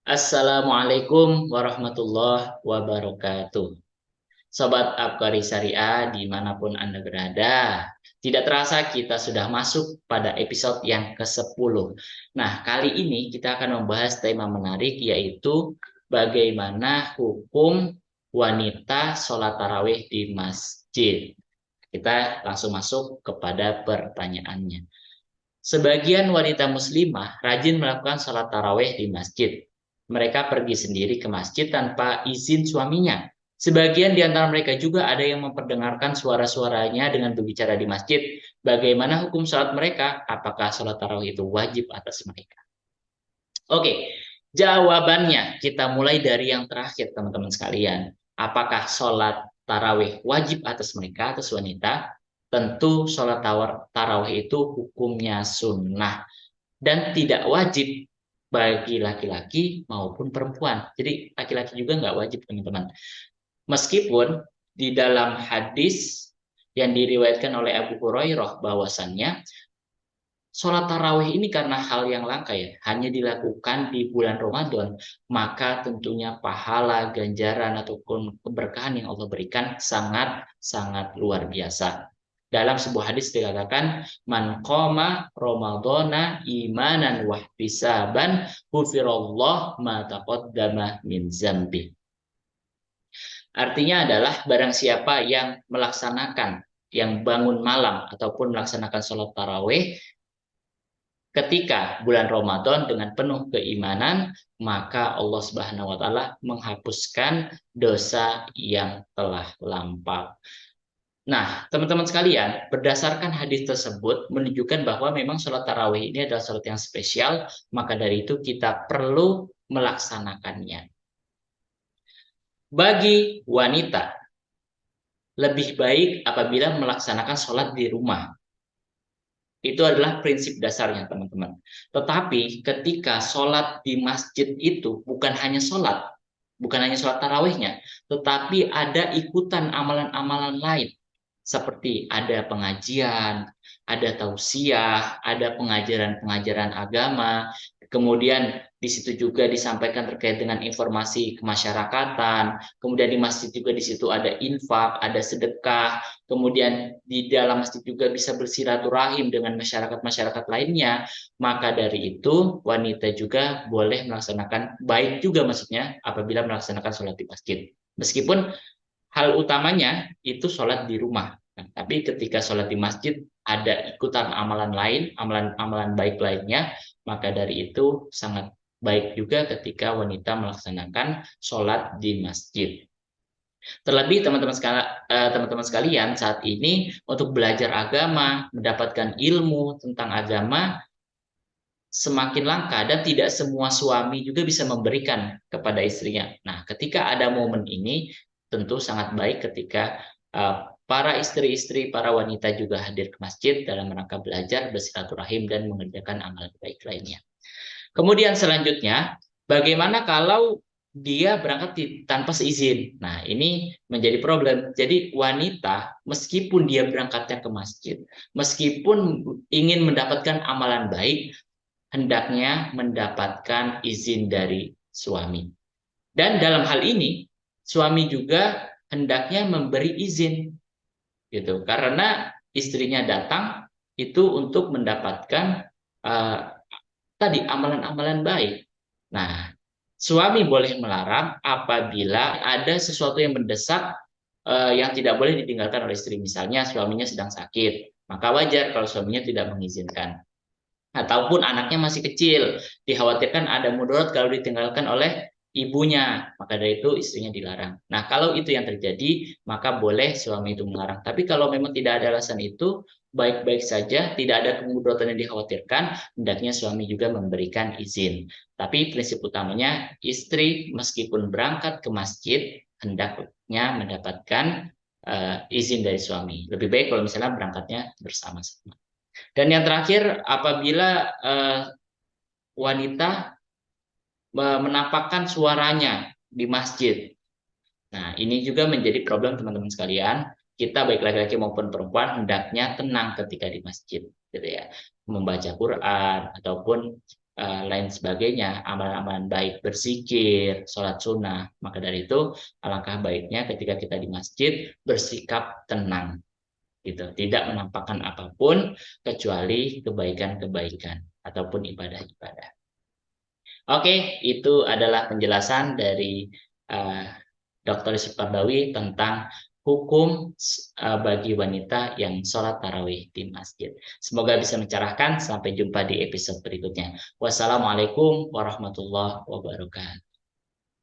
Assalamualaikum warahmatullahi wabarakatuh. Sobat Abkari Syariah dimanapun Anda berada. Tidak terasa kita sudah masuk pada episode yang ke-10. Nah, kali ini kita akan membahas tema menarik yaitu bagaimana hukum wanita sholat tarawih di masjid. Kita langsung masuk kepada pertanyaannya. Sebagian wanita muslimah rajin melakukan sholat tarawih di masjid. Mereka pergi sendiri ke masjid tanpa izin suaminya. Sebagian di antara mereka juga ada yang memperdengarkan suara-suaranya dengan berbicara di masjid. Bagaimana hukum sholat mereka? Apakah sholat tarawih itu wajib atas mereka? Oke, jawabannya kita mulai dari yang terakhir teman-teman sekalian. Apakah sholat tarawih wajib atas mereka, atas wanita? Tentu sholat tarawih itu hukumnya sunnah dan tidak wajib bagi laki-laki maupun perempuan. Jadi laki-laki juga nggak wajib teman-teman. Meskipun di dalam hadis yang diriwayatkan oleh Abu Hurairah bahwasannya sholat tarawih ini karena hal yang langka ya, hanya dilakukan di bulan Ramadan, maka tentunya pahala, ganjaran ataupun keberkahan yang Allah berikan sangat-sangat luar biasa. Dalam sebuah hadis dikatakan, man qama ramadhana imanan wahtisaban ghufirallahu ma taqaddama min zambi. Artinya adalah barang siapa yang melaksanakan, yang bangun malam ataupun melaksanakan sholat tarawih ketika bulan Ramadan dengan penuh keimanan, maka Allah Subhanahu wa taala menghapuskan dosa yang telah lampau. Nah, teman-teman sekalian, berdasarkan hadis tersebut menunjukkan bahwa memang sholat tarawih ini adalah sholat yang spesial, maka dari itu kita perlu melaksanakannya. Bagi wanita, lebih baik apabila melaksanakan sholat di rumah. Itu adalah prinsip dasarnya, teman-teman. Tetapi ketika sholat di masjid itu bukan hanya sholat tarawihnya, tetapi ada ikutan amalan-amalan lain. Seperti ada pengajian, ada tausiah, ada pengajaran-pengajaran agama, kemudian di situ juga disampaikan terkait dengan informasi kemasyarakatan, kemudian di masjid juga di situ ada infak, ada sedekah, kemudian di dalam masjid juga bisa bersilaturahim dengan masyarakat-masyarakat lainnya, maka dari itu wanita juga boleh melaksanakan, baik juga maksudnya apabila melaksanakan sholat di masjid. Meskipun hal utamanya itu sholat di rumah. Nah, tapi ketika sholat di masjid ada ikutan amalan lain, amalan-amalan baik lainnya, maka dari itu sangat baik juga ketika wanita melaksanakan sholat di masjid. Terlebih teman-teman sekalian saat ini untuk belajar agama, mendapatkan ilmu tentang agama semakin langka dan tidak semua suami juga bisa memberikan kepada istrinya. Nah, ketika ada momen ini tentu sangat baik ketika para istri-istri, para wanita juga hadir ke masjid dalam rangka belajar, bersilaturahim dan mengerjakan amal baik lainnya. Kemudian selanjutnya, bagaimana kalau dia berangkat tanpa seizin? Nah, ini menjadi problem. Jadi wanita, meskipun dia berangkatnya ke masjid, meskipun ingin mendapatkan amalan baik, hendaknya mendapatkan izin dari suami. Dan dalam hal ini, suami juga hendaknya memberi izin, gitu. Karena istrinya datang itu untuk mendapatkan uh, tadi amalan-amalan baik. Nah, suami boleh melarang apabila ada sesuatu yang mendesak yang tidak boleh ditinggalkan oleh istri. Misalnya suaminya sedang sakit, maka wajar kalau suaminya tidak mengizinkan. Ataupun anaknya masih kecil, dikhawatirkan ada mudarat kalau ditinggalkan oleh ibunya, maka dari itu istrinya dilarang. Nah, kalau itu yang terjadi, maka boleh suami itu melarang. Tapi kalau memang tidak ada alasan itu, baik-baik saja, tidak ada kemudaratan yang dikhawatirkan, hendaknya suami juga memberikan izin. Tapi prinsip utamanya, istri meskipun berangkat ke masjid, hendaknya mendapatkan izin dari suami. Lebih baik kalau misalnya berangkatnya bersama-sama. Dan yang terakhir, apabila wanita menampakkan suaranya di masjid. Nah, ini juga menjadi problem teman-teman sekalian. Kita baik laki-laki maupun perempuan hendaknya tenang ketika di masjid, gitu ya. Membaca Quran ataupun lain sebagainya, amalan-amalan baik, berzikir, sholat sunnah. Maka dari itu, alangkah baiknya ketika kita di masjid bersikap tenang, gitu, tidak menampakkan apapun kecuali kebaikan-kebaikan ataupun ibadah-ibadah. Oke, itu adalah penjelasan dari uh, Dr. Yusuf Qardawi tentang hukum bagi wanita yang sholat tarawih di masjid. Semoga bisa mencerahkan. Sampai jumpa di episode berikutnya. Wassalamualaikum warahmatullahi wabarakatuh.